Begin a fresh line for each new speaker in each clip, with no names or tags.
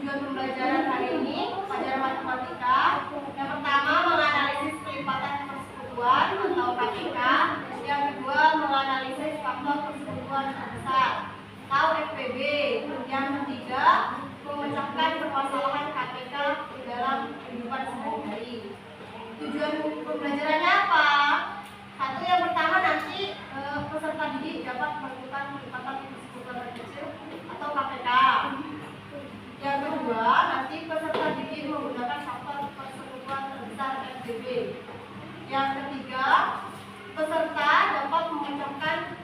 tujuan pembelajaran hari ini pelajaran matematika. Yang pertama menganalisis kelipatan persekutuan atau KPK. Yang kedua menganalisis faktor persekutuan terbesar atau FPB. Yang ketiga memecahkan permasalahan KPK dalam kehidupan sehari-hari. Tujuan pembelajarannya apa? Satu, yang pertama nanti peserta didik dapat melakukan kelipatan persekutuan terkecil atau KPK. Yang kedua, nanti peserta didik menggunakan faktor persekutuan terbesar FPB. Yang ketiga, peserta dapat memecahkan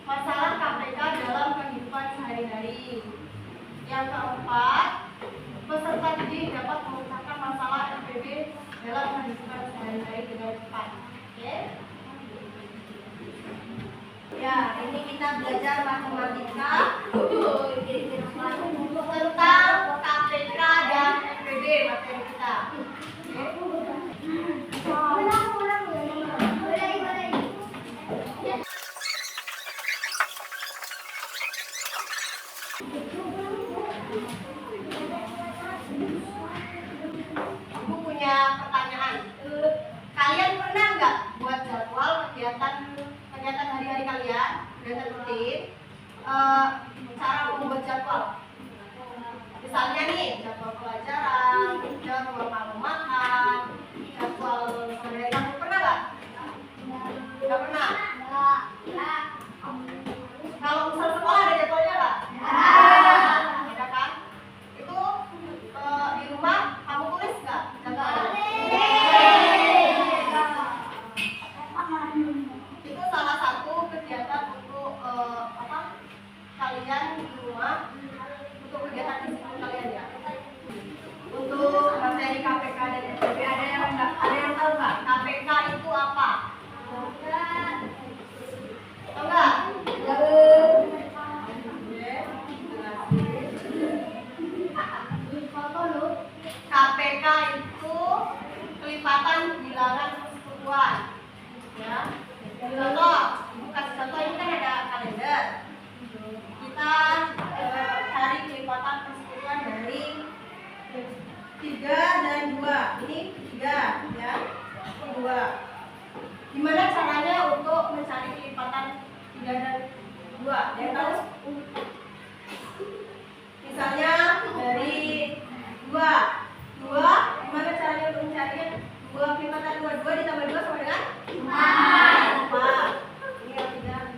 masalah KPK dalam kehidupan sehari-hari. Yang keempat, peserta didik dapat memecahkan masalah FPB dalam kehidupan sehari-hari dengan cepat. Oke? Ya, ini kita belajar matematika tentang KPK dan FPB materi kita. Aku punya pertanyaan. Kalian pernah nggak buat jadwal kegiatan hari-hari kalian, kegiatan rutin? Cara membuat jadwal. Misalnya nih, jadwal pelajaran, jadwal kamu makan, jadwal hari-hari kamu, pernah nggak? Nggak pernah? Kalau misal sekolah ada jadwalnya nggak? Ada kan? Itu di rumah kamu tulis nggak jadwalnya? Itu salah satu kegiatan untuk kalian di rumah, untuk kegiatan fisik kalian ya. Untuk materi KPK dan FPB ada yang tahu nggak? KPK itu apa? Tahu nggak? KPK itu kelipatan bilangan persekutuan. Ya. Contoh, kasih contoh, ini kan ada kalender. Kita cari kelipatan persekutuan dari 3 dan 2. Ini 3 ya. Ini 2. Gimana caranya untuk mencari kelipatan 3 dan 2? Yang tahu? Misalnya dari 2, gimana caranya untuk mencari 2 kelipatan 2 ditambah 2 sama dengan 4. Ini yang 3.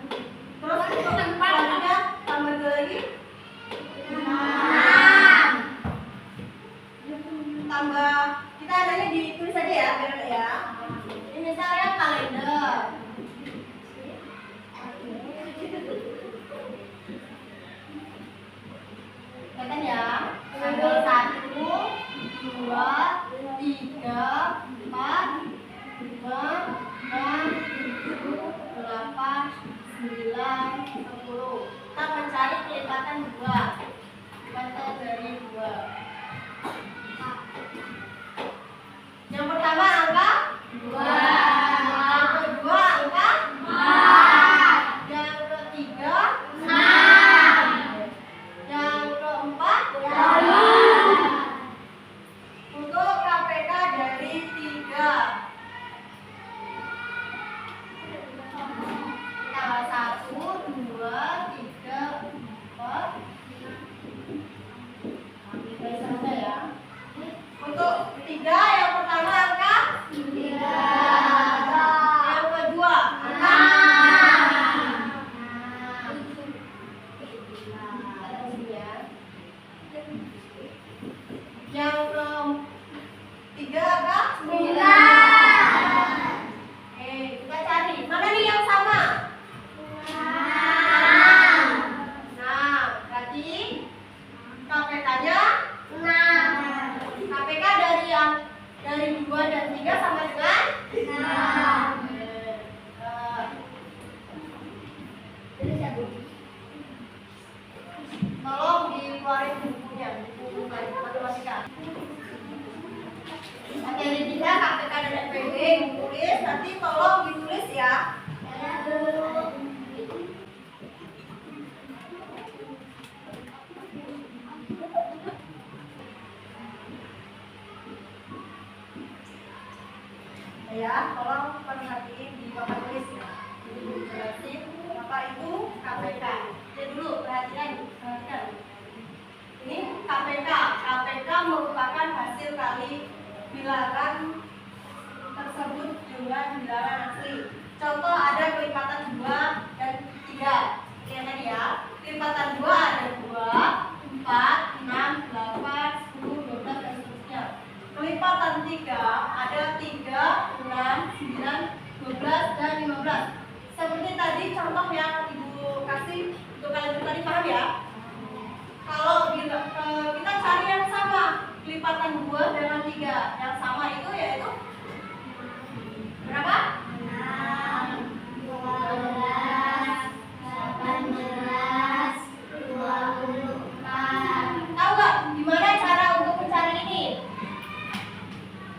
Terus untuk selanjutnya tambah 2 lagi 6. Tambah, kita adanya ditulis aja ya, biar ya. Ini misalnya kalender. Kelihatan ya, tanggal 1, 2, 3, 4, 5, 6, 7, 8, 9, 10. Kita mencari kelipatan 2. Kelipatan dari 2. Yang pertama angka 2. Yang kedua angka 4. Yang ketiga 6. Yang keempat 8. Untuk KPK dari 3. Tambah 1, 2, 3, 4. Dari sana ya. Untuk 3 yang pertama angka 3. Yang kedua angka 6. Yang ketiga angka 9. Oke, kita cari. Mana nih yang sama? 6. Berarti KPK-nya 6. KPK dari 2 dan 3 sama dengan 6. Tolong dikeluarin bukunya, buku matematika. Materi kita KPK dan FPB ditulis, nanti tolong ditulis ya. Ya, tolong perhatiin di papan tulis ya. Jelasin apa itu KPK. Oke dulu perhatikan. Ini KPK. KPK merupakan hasil kali bilangan tersebut dengan bilangan asli. Contoh ada kelipatan 2 dan 3. Lihat tadi ya. Kelipatan 2 ada 2, 4, 6, 8, 10, 12 dan seterusnya. Kelipatan 3 ada 3, 6, 9, 12 dan 15. Seperti tadi contoh yang Ibu kasih untuk kalian tadi, paham ya? Kalau kita cari yang sama, kelipatan 2 dengan 3, yang sama itu yaitu berapa? 12, 18, 24. Tahu nggak gimana cara untuk mencari ini?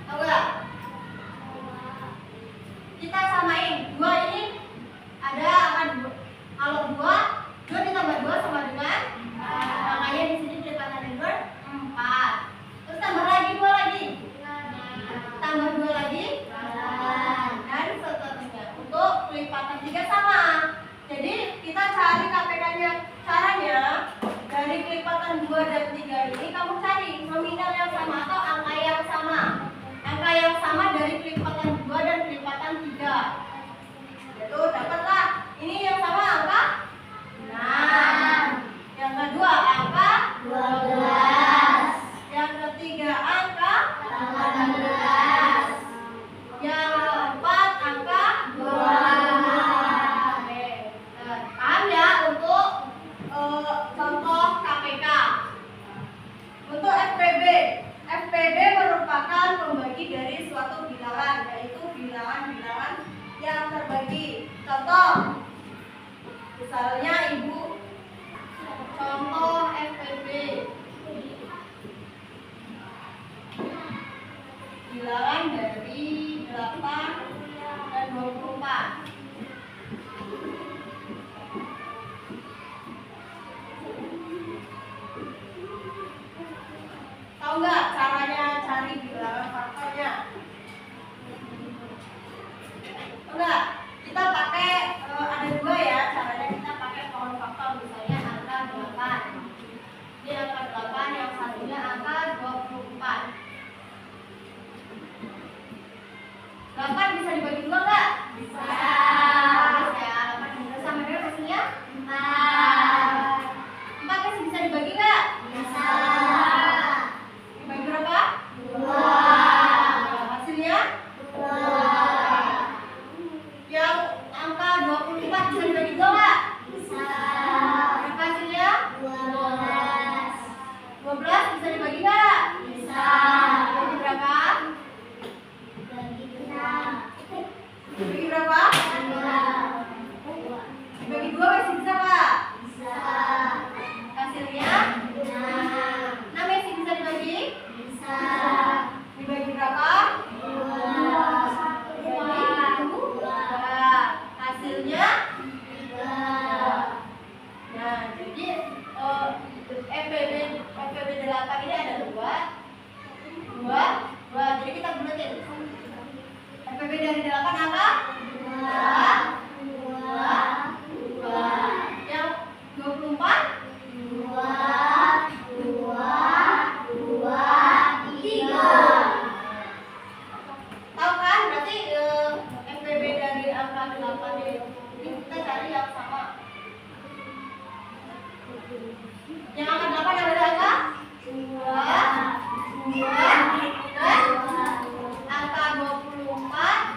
Tahu nggak? Kita samain 2 ini ada apa? Kalau 2 ditambah 2 sama dengan makanya di sini kelipatan nomor 4. Terus tambah lagi 2 lagi. Tambah 2 lagi. Dan seterusnya. Untuk kelipatan 3 sama. Jadi kita cari KPK-nya. Caranya dari kelipatan 2 dan 3 ini kamu cari nominal yang sama atau angka yang sama. Angka yang sama dari kelipatan 2 dan kelipatan 3. Itu dapatlah. Ini yang sama angka 6. Yang kedua angka 12. Yang ketiga angka 18. Yang keempat angka 25. Oke. Paham ya untuk contoh KPK. Untuk FPB. FPB merupakan pembagi dari suatu bilangan, yaitu bilangan-bilangan yang terbagi. Contoh, misalnya Ibu contoh FPB bilangan dari 8 dan 24. Tahu nggak caranya cari bilangan faktornya? Tahu nggak? Kita pakai ada 2 ya caranya. Kita pakai pohon faktor, misalnya angka 8. Ini angka 8, yang satunya angka 24. 8 bisa dibagi 2 nggak? Bisa. Ya, 8 sama dengan hasilnya 4. 4 masih bisa dibagi nggak? Bisa. Dibagi berapa? 2. Hasilnya 2. Yang angka 24 bisa dibagi 2 nggak? Bisa. Berapa hasilnya? 12. 12 bisa dibagi nggak? Bisa. Dibagi berapa? Dibagi berapa? 2. Dibagi 2 masih bisa nggak? Bisa. Hasilnya 6. 6 masih bisa dibagi? Bisa. Dibagi berapa? 2. Dibagi 2. Hasilnya 3. Nah, jadi FPB 8 ini ada 2. Jadi kita bulatin. FPB dari 8 angka 2. Yang 24 3. Tahu kan? Berarti FPB dari angka 8 ini kita cari yang sama. Yang angka 8 yang ada angka 2 dan angka 24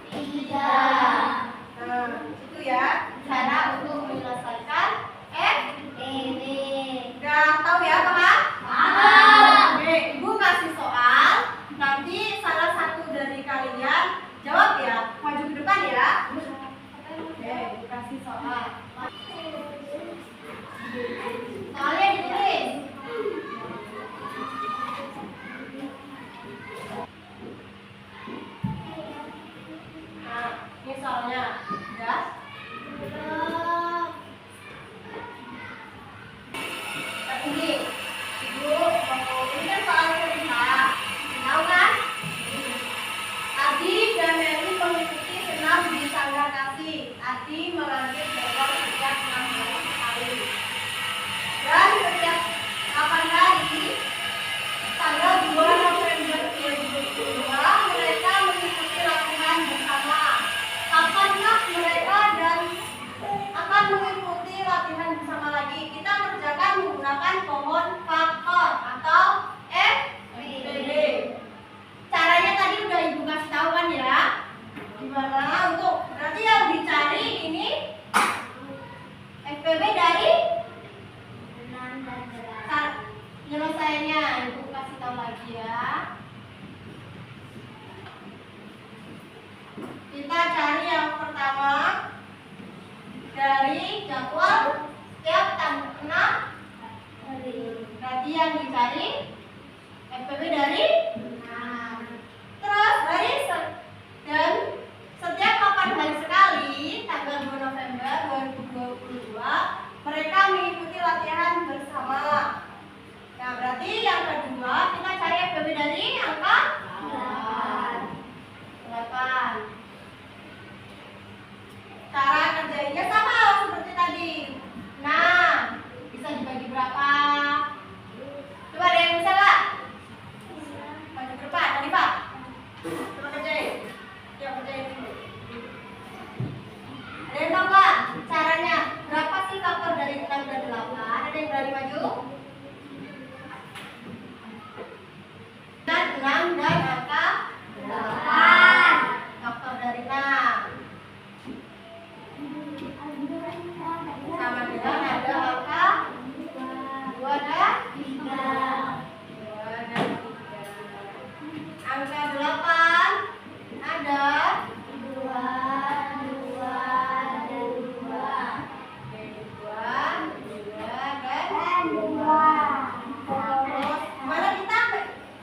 3. Nah, itu ya cara untuk menyelesaikan FPB. Udah tahu ya, paham? Paham. Oke, Ibu kasih soal. Nanti salah satu dari kalian jawab ya. Maju ke depan ya. Oke, Ibu kasih soal. Soalnya ditulis. Nah, ini soalnya. Udah? Ini Ibu jadwal setiap tanggal 6 hari. Berarti yang dicari FPB dari 6. Terus dan setiap 8 hari sekali tanggal 2 November 2022 mereka mengikuti latihan bersama. Nah, berarti yang kedua kita cari FPB dari angka 8. Cara kerjanya sama seperti tadi. Nah, bisa dibagi berapa? Coba ada yang bisa nggak? Bagi berapa? Tadi Pak. Coba kerjain. Ya kerjain dulu. Ada yang tahu nggak caranya? Berapa sih faktor dari 6 dan 8? Ada yang berani maju? Dan 6 dan angka 8. Faktor dari 6 sama dengan ada angka 2 dan 3. 2 dan 3. Angka 8 ada 2 dan 2. 2 dan 2. Terus gimana kita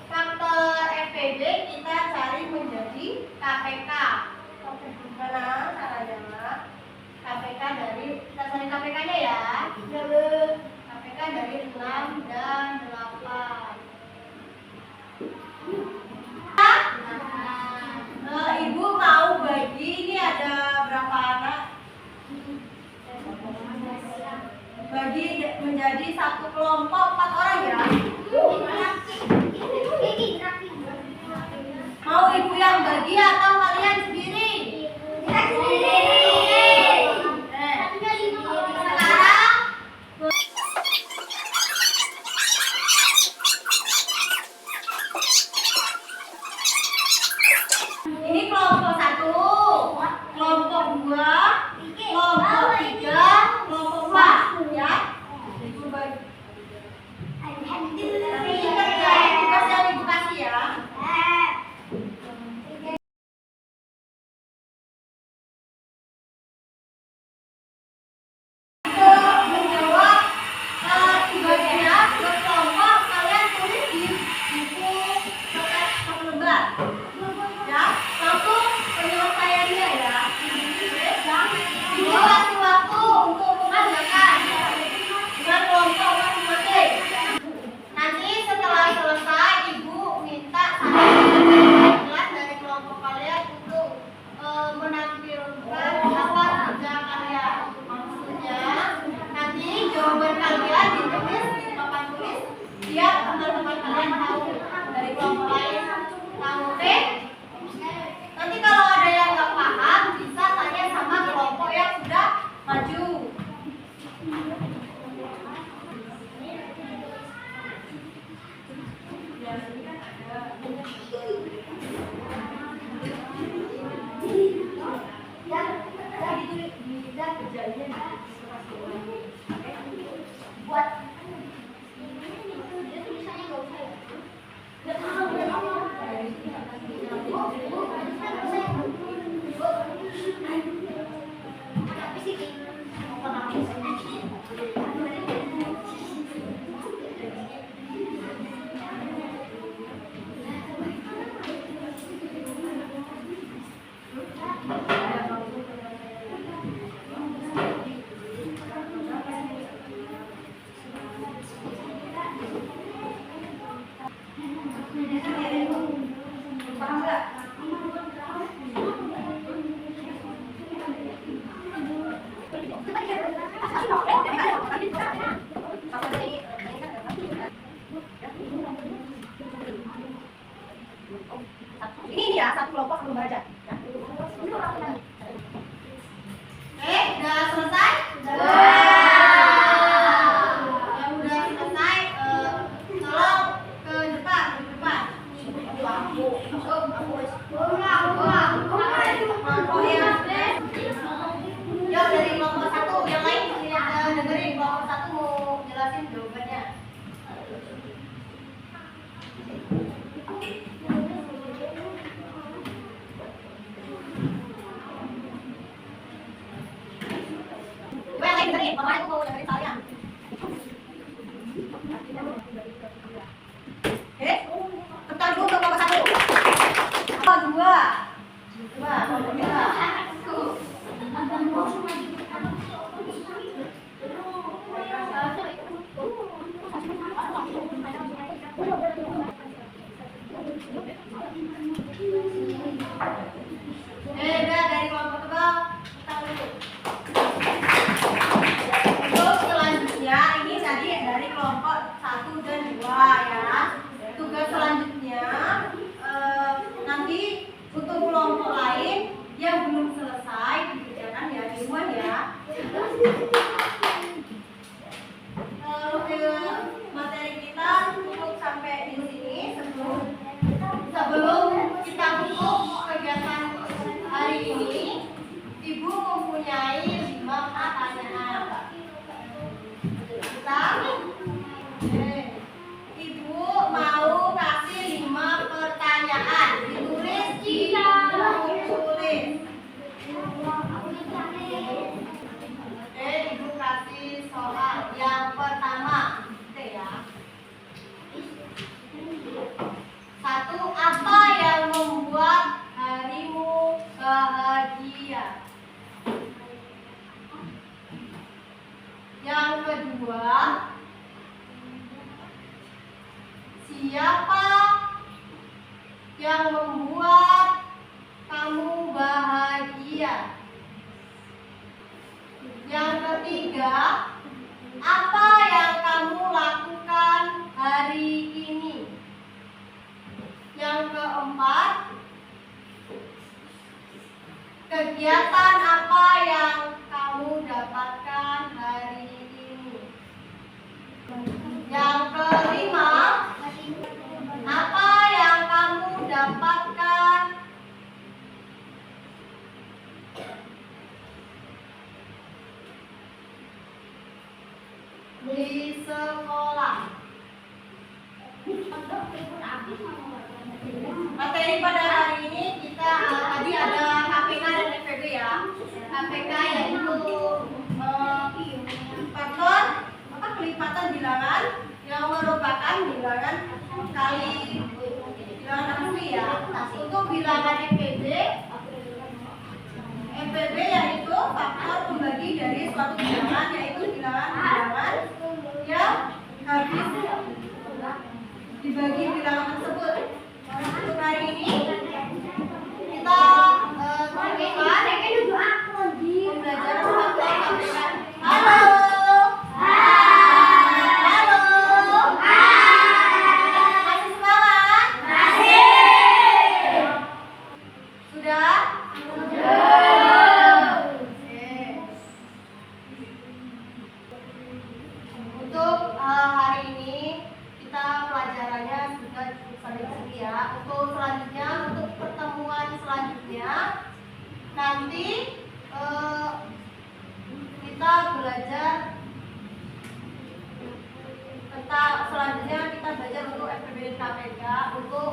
faktor FPB kita cari menjadi KPK. Gimana caranya? KPK dari kita cari KPK-nya ya. KPK dari 6 dan 8. Ibu mau bagi ini ada berapa anak? Bagi menjadi satu kelompok 4 orang ya. Mau ibu yang bagi atau kalian sendiri? Ini kelompok 1, kelompok 2, kelompok 3, kelompok 4 ya. Ibu bagi. Ini kerjain tugas yang ibu kasih ya. Menjawab tugasnya buat kelompok kalian tulis di buku satu lembar. Ya, langsung penyelesaiannya ya. Ibu kasih waktu untuk mengerjakan dengan kelompok masing-masing. Nanti setelah selesai, ibu minta kelas dari kelompok kalian untuk menampilkan hasil kerja kalian. Maksudnya nanti jawaban kalian ditulis di papan tulis biar teman-teman kalian tahu dari kelompok lain. Tahu, oke? Nanti kalau ada yang nggak paham bisa tanya sama kelompok yang sudah maju. Buat ini ya, satu kelompok satu baca. Udah selesai? Yang udah selesai, tolong ke depan, Yuk dari kelompok 1, yang lain dengerin kelompok 1 mau jelasin jawabannya. Well, dengerin, pokoknya aku mau dengerin soalnya. Bentar dulu ke kelompok 1. Oh, 2. Kelompok 2. Dari kelompok tebal. Untuk selanjutnya ini tadi dari kelompok 1 dan 2 ya. Tugas selanjutnya nanti untuk kelompok lain yang belum selesai dikerjakan ya di rumah ya. Materi kita cukup sampai di sini. Sebelum kita tutup kegiatan hari ini, Ibu mempunyai 5 pertanyaan. Ibu mau kasih 5 pertanyaan. Ditulis di buku tulis. Ibu kasih soal yang pertama. Ya. 1. Apa yang membuat harimu bahagia? Yang kedua, siapa yang membuat kamu bahagia? Yang ketiga, apa yang kamu lakukan hari ini? Yang keempat, kegiatan apa yang kamu dapatkan hari ini? Yang kelima, apa yang kamu dapatkan di sekolah? Materi pada hari ini kita tadi ada KPK dan FPB ya. KPK yaitu faktor kelipatan bilangan yang merupakan bilangan kali bilangan asli ya. Untuk bilangan FPB yaitu faktor pembagi dari suatu bilangan, yaitu bilangan yang habis dibagi bilangan tersebut. Untuk hari ini kita pembelajaran tentang KPK. Halo. Nanti kita belajar tentang selanjutnya kita belajar untuk FPB dan KPK untuk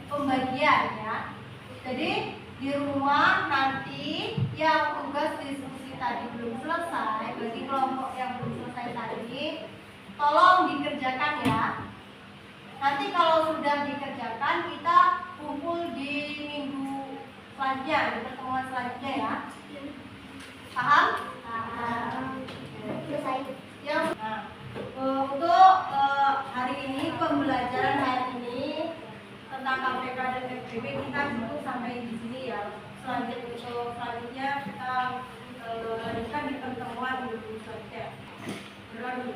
pembagian ya. Jadi di rumah nanti yang tugas diskusi tadi belum selesai, bagi kelompok yang belum selesai tadi tolong dikerjakan ya. Nanti kalau sudah dikerjakan kita kumpul di minggu selanjutnya, di pertemuan selanjutnya ya. Paham? Untuk hari ini, pembelajaran hari ini tentang KPK dan FPB kita cukup sampai di sini ya. Selanjutnya kita lanjutkan di pertemuan minggu selanjutnya. Berlalu.